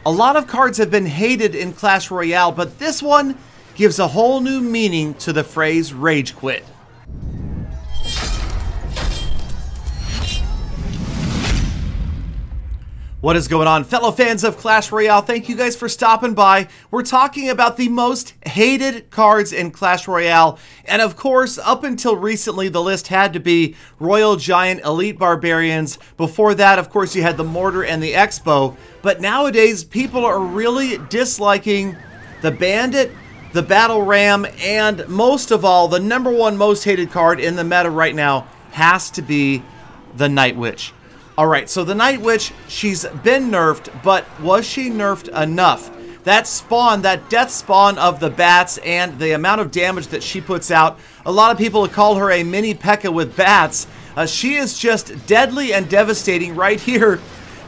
A lot of cards have been hated in Clash Royale, but this one gives a whole new meaning to the phrase Rage Quit. What is going on, fellow fans of Clash Royale? Thank you guys for stopping by. We're talking about the most hated cards in Clash Royale. And of course, up until recently, the list had to be Royal Giant, Elite Barbarians. Before that, of course, you had the Mortar and the Expo. But nowadays, people are really disliking the Bandit, the Battle Ram, and most of all, the #1 most hated card in the meta right now has to be the Night Witch. Alright, so the Night Witch, she's been nerfed, but was she nerfed enough? That spawn, that death spawn of the bats and the amount of damage that she puts out, a lot of people call her a mini P.E.K.K.A with bats. She is just deadly and devastating right here.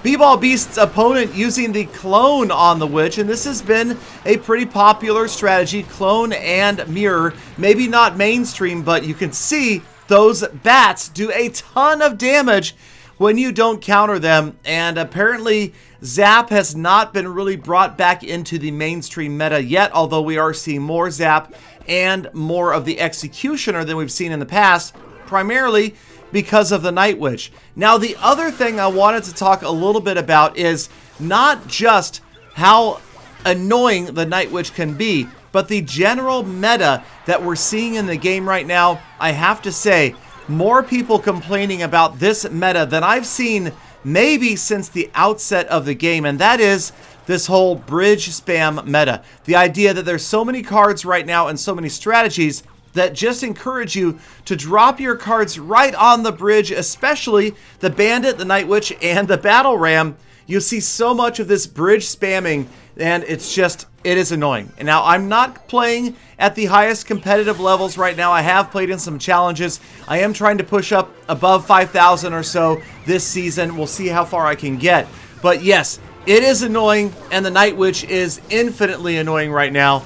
B-Ball Beast's opponent using the clone on the witch, and this has been a pretty popular strategy, clone and mirror. Maybe not mainstream, but you can see those bats do a ton of damage when you don't counter them, and apparently Zap has not been really brought back into the mainstream meta yet, although we are seeing more Zap and more of the Executioner than we've seen in the past, primarily because of the Night Witch. Now, the other thing I wanted to talk a little bit about is not just how annoying the Night Witch can be, but the general meta that we're seeing in the game right now. I have to say, more people complaining about this meta than I've seen maybe since the outset of the game, and that is this whole bridge spam meta. The idea that there's so many cards right now and so many strategies that just encourage you to drop your cards right on the bridge, especially the Bandit, the Night Witch, and the Battle Ram. You see so much of this bridge spamming, and it's just, it is annoying. And now, I'm not playing at the highest competitive levels right now. I have played in some challenges. I am trying to push up above 5,000 or so this season. We'll see how far I can get. But yes, it is annoying, and the Night Witch is infinitely annoying right now.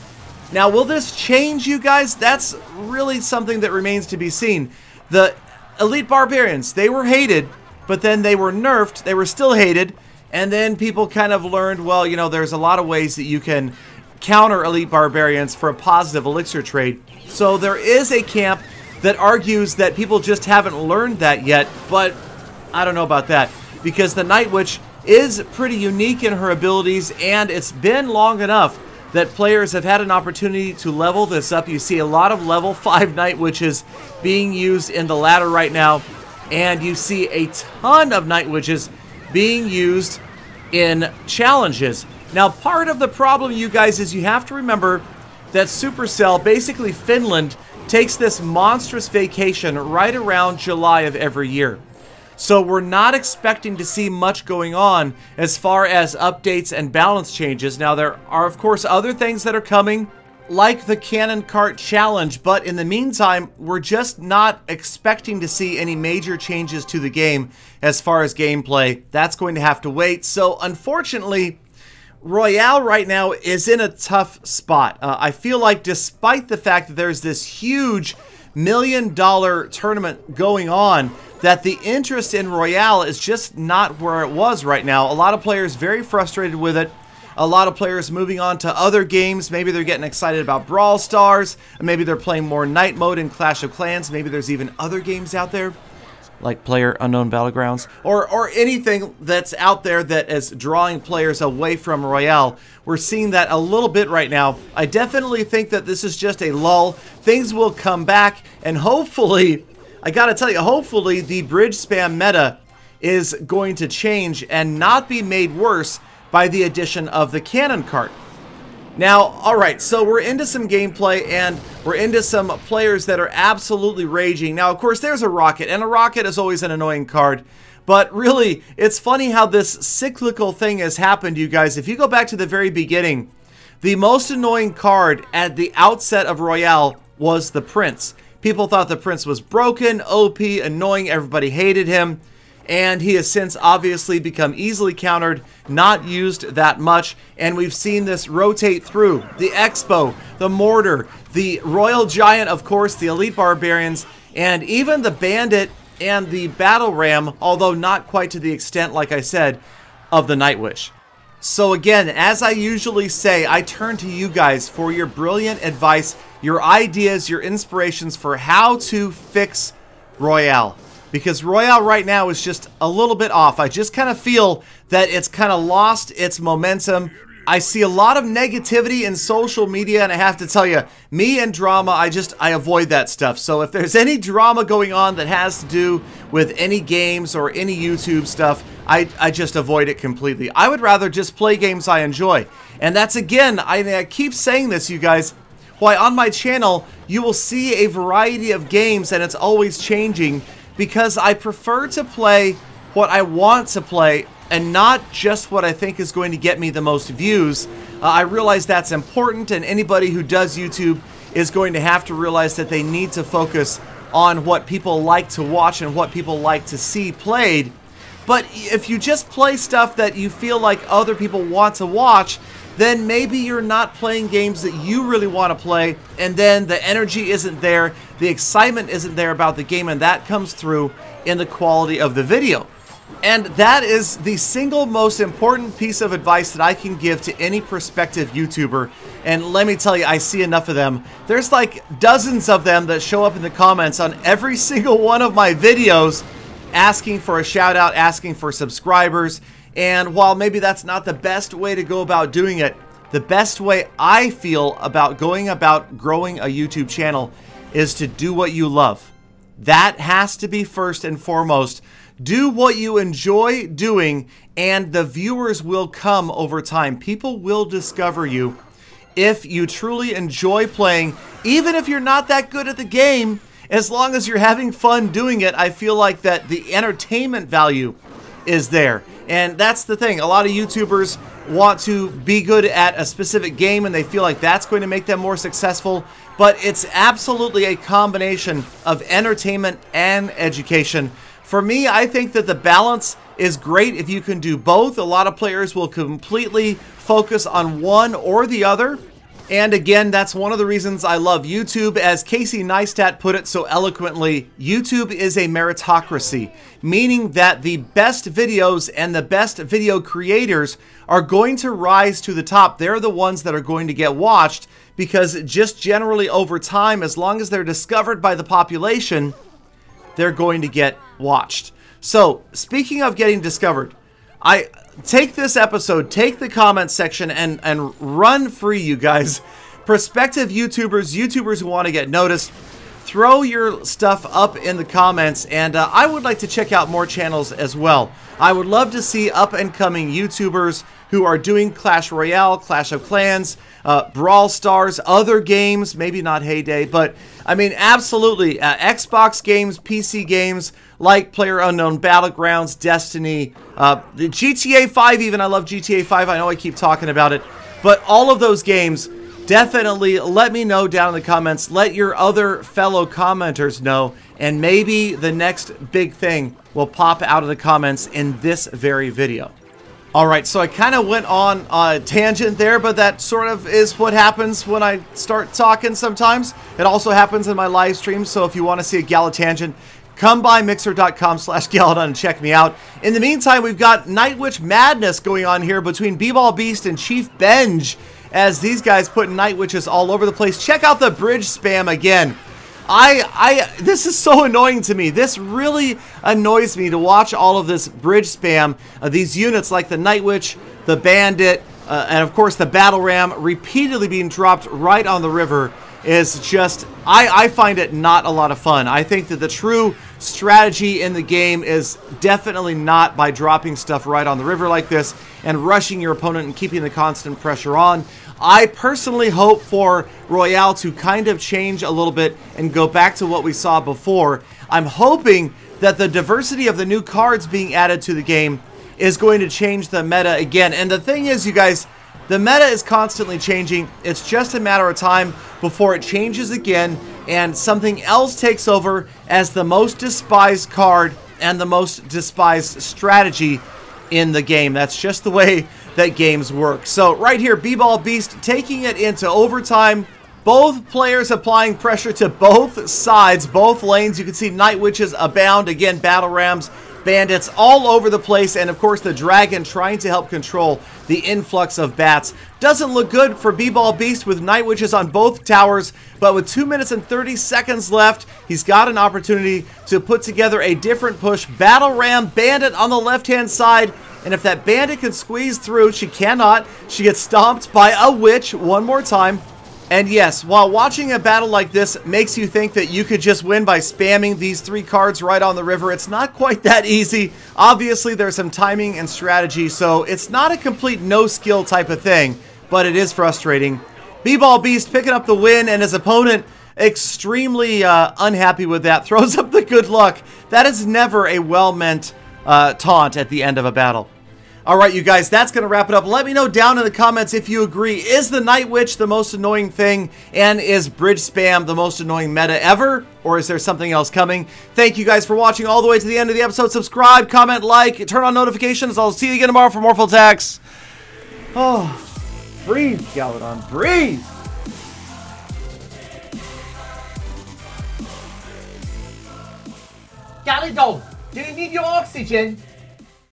Now, will this change, you guys? That's really something that remains to be seen. The Elite Barbarians, they were hated, but then they were nerfed. They were still hated. And then people kind of learned, well, you know, there's a lot of ways that you can counter Elite Barbarians for a positive elixir trade. So there is a camp that argues that people just haven't learned that yet, but I don't know about that, because the Night Witch is pretty unique in her abilities, and it's been long enough that players have had an opportunity to level this up. You see a lot of level 5 Night Witches being used in the ladder right now, and you see a ton of Night Witches being used in challenges. Now, part of the problem, you guys, is you have to remember that Supercell, basically Finland, takes this monstrous vacation right around July of every year. So we're not expecting to see much going on as far as updates and balance changes. Now, there are, of course, other things that are coming, like the Cannon Cart Challenge, but in the meantime, we're just not expecting to see any major changes to the game as far as gameplay. That's going to have to wait. So, unfortunately, Royale right now is in a tough spot. I feel like despite the fact that there's this huge $1 million tournament going on, that the interest in Royale is just not where it was right now. A lot of players very frustrated with it. A lot of players moving on to other games. Maybe they're getting excited about Brawl Stars. Maybe they're playing more Night Mode in Clash of Clans. Maybe there's even other games out there, like PlayerUnknown Battlegrounds, or anything that's out there that is drawing players away from Royale. We're seeing that a little bit right now. I definitely think that this is just a lull. Things will come back, and hopefully, I gotta tell you, hopefully the bridge spam meta is going to change and not be made worse by the addition of the Cannon Cart. Now, alright, so we're into some gameplay, and we're into some players that are absolutely raging. Now, of course, there's a Rocket, and a Rocket is always an annoying card. But really, it's funny how this cyclical thing has happened, you guys. If you go back to the very beginning, the most annoying card at the outset of Royale was the Prince. People thought the Prince was broken, OP, annoying, everybody hated him. And he has since obviously become easily countered, not used that much, and we've seen this rotate through the Expo, the Mortar, the Royal Giant, of course, the Elite Barbarians, and even the Bandit and the Battle Ram, although not quite to the extent, like I said, of the Night Witch. So again, as I usually say, I turn to you guys for your brilliant advice, your ideas, your inspirations for how to fix Royale. Because Royale right now is just a little bit off. I just kind of feel that it's kind of lost its momentum. I see a lot of negativity in social media, and I have to tell you, me and drama, I avoid that stuff. So if there's any drama going on that has to do with any games or any YouTube stuff, I just avoid it completely. I would rather just play games I enjoy. And that's, again, I keep saying this, you guys, why on my channel, you will see a variety of games, and it's always changing, because I prefer to play what I want to play and not just what I think is going to get me the most views. I realize that's important, and anybody who does YouTube is going to have to realize that they need to focus on what people like to watch and what people like to see played. But if you just play stuff that you feel like other people want to watch, then maybe you're not playing games that you really want to play, and then the energy isn't there, the excitement isn't there about the game, and that comes through in the quality of the video. And that is the single most important piece of advice that I can give to any prospective YouTuber. And let me tell you, I see enough of them. There's like dozens of them that show up in the comments on every single one of my videos asking for a shout out, asking for subscribers. And while maybe that's not the best way to go about doing it, the best way I feel about going about growing a YouTube channel is to do what you love. That has to be first and foremost. Do what you enjoy doing, and the viewers will come over time. People will discover you if you truly enjoy playing. Even if you're not that good at the game, as long as you're having fun doing it, I feel like that the entertainment value is there. And that's the thing. A lot of YouTubers want to be good at a specific game, and they feel like that's going to make them more successful. But it's absolutely a combination of entertainment and education. For me, I think that the balance is great if you can do both. A lot of players will completely focus on one or the other. And again, that's one of the reasons I love YouTube. As Casey Neistat put it so eloquently, YouTube is a meritocracy, meaning that the best videos and the best video creators are going to rise to the top. They're the ones that are going to get watched, because just generally over time, as long as they're discovered by the population, they're going to get watched. So, speaking of getting discovered, I take this episode, take the comments section, and run free, you guys. Prospective YouTubers who want to get noticed, throw your stuff up in the comments, and I would like to check out more channels as well. I would love to see up-and-coming YouTubers who are doing Clash Royale, Clash of Clans, Brawl Stars, other games, maybe not Heyday, but I mean, absolutely, Xbox games, PC games, like PlayerUnknown Battlegrounds, Destiny, the GTA 5 even. I love GTA 5. I know I keep talking about it, but all of those games, definitely let me know down in the comments. Let your other fellow commenters know, and maybe the next big thing will pop out of the comments in this very video. Alright, so I kind of went on a tangent there, but that sort of is what happens when I start talking sometimes. It also happens in my live streams, so if you want to see a Galatangent, come by mixer.com/Galadon and check me out. In the meantime, we've got Night Witch madness going on here between B-Ball Beast and Chief Benj, as these guys put Night Witches all over the place. Check out the bridge spam again. This is so annoying to me. This really annoys me to watch all of this bridge spam. These units like the Night Witch, the Bandit, and of course the Battle Ram repeatedly being dropped right on the river is just, I find it not a lot of fun. I think that the true strategy in the game is definitely not by dropping stuff right on the river like this and rushing your opponent and keeping the constant pressure on. I personally hope for Royale to kind of change a little bit and go back to what we saw before. I'm hoping that the diversity of the new cards being added to the game is going to change the meta again. And the thing is, you guys, the meta is constantly changing. It's just a matter of time before it changes again and something else takes over as the most despised card and the most despised strategy in the game. That's just the way that games work. So right here, B-Ball Beast taking it into overtime. Both players applying pressure to both sides, both lanes. You can see Night Witches abound. Again, Battle Rams bandits all over the place, and of course the dragon trying to help control the influx of bats. Doesn't look good for B-Ball Beast with Night Witches on both towers, but with 2 minutes and 30 seconds left, he's got an opportunity to put together a different push. Battle Ram Bandit on the left-hand side, and if that bandit can squeeze through, she cannot. She gets stomped by a witch one more time. And yes, while watching a battle like this makes you think that you could just win by spamming these 3 cards right on the river, it's not quite that easy. Obviously, there's some timing and strategy, so it's not a complete no-skill type of thing, but it is frustrating. B-Ball Beast picking up the win, and his opponent extremely unhappy with that. Throws up the good luck. That is never a well-meant taunt at the end of a battle. All right, you guys, that's going to wrap it up. Let me know down in the comments if you agree. Is the Night Witch the most annoying thing? And is bridge spam the most annoying meta ever? Or is there something else coming? Thank you guys for watching all the way to the end of the episode. Subscribe, comment, like, turn on notifications. I'll see you again tomorrow for more full attacks. Oh, breathe, Galadon, breathe. Galadon, do you need your oxygen?